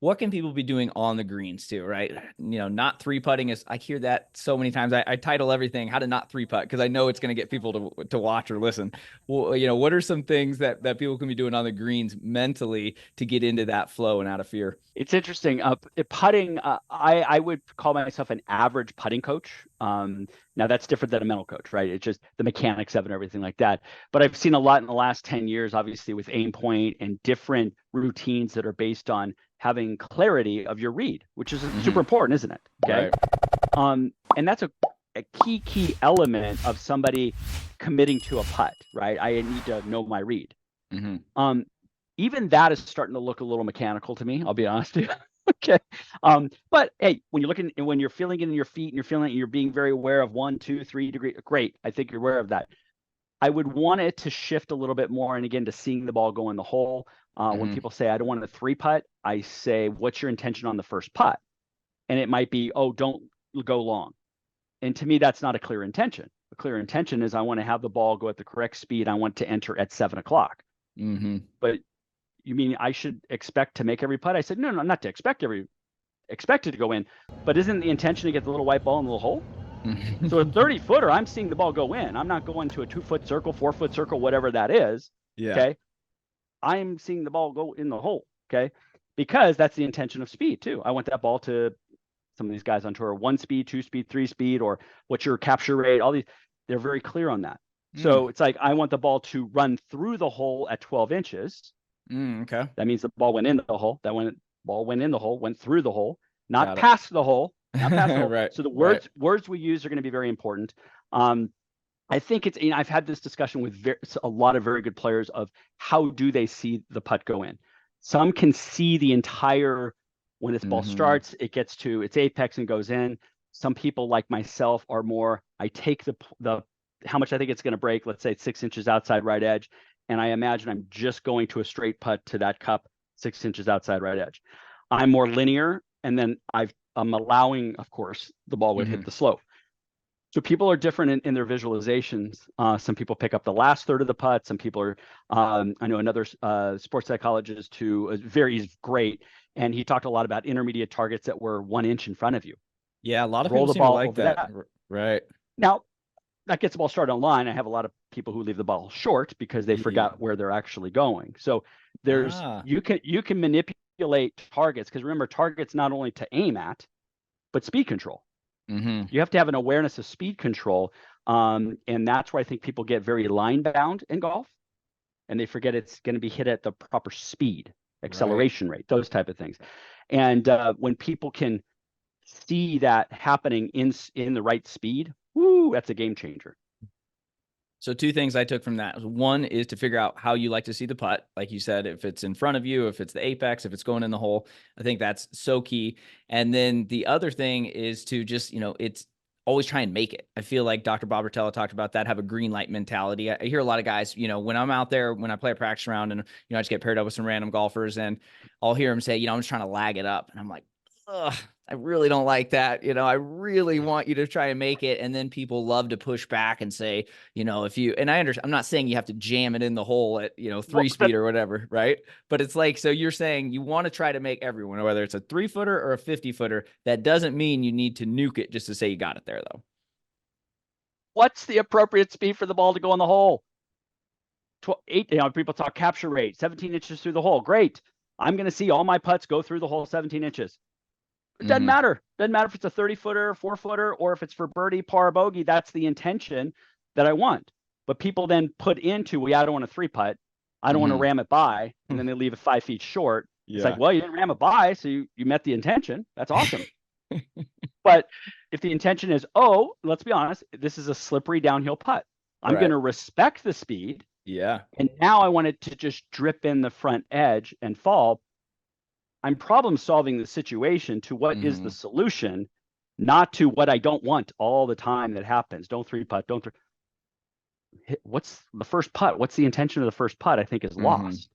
what can people be doing on the greens too, right? Not three putting is, I hear that so many times. I title everything how to not three putt because I know it's going to get people to watch or listen. Well, what are some things that people can be doing on the greens mentally to get into that flow and out of fear? It's interesting. Putting, I would call myself an average putting coach. Now that's different than a mental coach, right? It's just the mechanics of it and everything like that. But I've seen a lot in the last 10 years, obviously with aim point and different routines that are based on having clarity of your read, which is super Hmm. important, isn't it? Okay. Right. And that's a key element of somebody committing to a putt, right? I need to know my read. Hmm. Um, Even that is starting to look a little mechanical to me. I'll be honest with you. Okay. But hey, when you're feeling it in your feet and you're feeling it, you're being very aware of 1, 2, 3 degree. Great. I think you're aware of that. I would want it to shift a little bit more. And again, to seeing the ball go in the hole. When Hmm. people say, I don't want a three putt, I say, what's your intention on the first putt? And it might be, oh, don't go long. And to me, that's not a clear intention. A clear intention is I want to have the ball go at the correct speed. I want to enter at 7 o'clock. Hmm. But you mean I should expect to make every putt? I said, no, not to expect it to go in, but isn't the intention to get the little white ball in the little hole? So a 30 footer, I'm seeing the ball go in. I'm not going to a 2 foot circle, 4 foot circle, whatever that is. Yeah. Okay. I'm seeing the ball go in the hole. Okay. Because that's the intention of speed too. I want that ball to some of these guys on tour, 1 speed, 2 speed, 3 speed, or what's your capture rate, all these, they're very clear on that. Mm. So it's like, I want the ball to run through the hole at 12 inches. Okay. That means the ball went in the hole. Ball went in the hole, went through the hole, not Got it. past the hole, not past the hole. Right. So the Right. words we use are going to be very important. Um, I think I've had this discussion with a lot of very good players of how do they see the putt go in. Some can see the entire, when this ball Hmm. starts, it gets to its apex and goes in. Some people like myself are more, I take the how much I think it's going to break, let's say it's 6 inches outside right edge, and I imagine I'm just going to a straight putt to that cup 6 inches outside right edge. I'm more linear, and then I'm allowing, of course, the ball would hit Hmm. the slope. So people are different in their visualizations. Some people pick up the last third of the putt. Some people are. I know another sports psychologist who is he's great, and he talked a lot about intermediate targets that were 1 inch in front of you. Yeah. A lot of Roll people the seem to ball like over that. that. Right. Now that gets the ball started online. I have a lot of people who leave the ball short because they Yeah. forgot where they're actually going. So there's Ah. you can manipulate targets because remember targets not only to aim at but speed control. Hmm. You have to have an awareness of speed control. And that's where I think people get very line bound in golf and they forget it's going to be hit at the proper speed, Right. acceleration rate, those type of things. And when people can see that happening in the right speed, woo, that's a game changer. So two things I took from that. One is to figure out how you like to see the putt. Like you said, if it's in front of you, if it's the apex, if it's going in the hole. I think that's so key. And then the other thing is to just, it's always try and make it. I feel like Dr. Bob Rotella talked about that, have a green light mentality. I hear a lot of guys, when I'm out there, when I play a practice round and, I just get paired up with some random golfers and I'll hear them say, I'm just trying to lag it up. And I'm like, ugh, I really don't like that. I really want you to try and make it. And then people love to push back and say, if you, and I understand, I'm not saying you have to jam it in the hole at, Well, 3 speed or whatever, right? But it's like, so you're saying you want to try to make everyone, whether it's a 3 footer or a 50 footer, that doesn't mean you need to nuke it just to say you got it there, though. what's the appropriate speed for the ball to go in the hole? 8, people talk capture rate, 17 inches through the hole. Great. I'm going to see all my putts go through the hole 17 inches. It doesn't Mm-hmm. matter. Doesn't matter if it's a 30 footer, 4 footer, or if it's for birdie, par, bogey. That's the intention that I want. But people then put into, well, yeah, I don't want a three putt. I don't want to Mm-hmm. ram it by. And then they leave it 5 feet short. It's like, Yeah. well, you didn't ram it by. So you met the intention. That's awesome. But if the intention is, oh, let's be honest, this is a slippery downhill putt. I'm going Right. to respect the speed. Yeah. And now I want it to just drip in the front edge and fall. I'm problem solving the situation to what is Mm-hmm. the solution, not to what I don't want all the time that happens. Don't three putt, don't hit. What's the first putt? What's the intention of the first putt? I think is Mm-hmm. lost.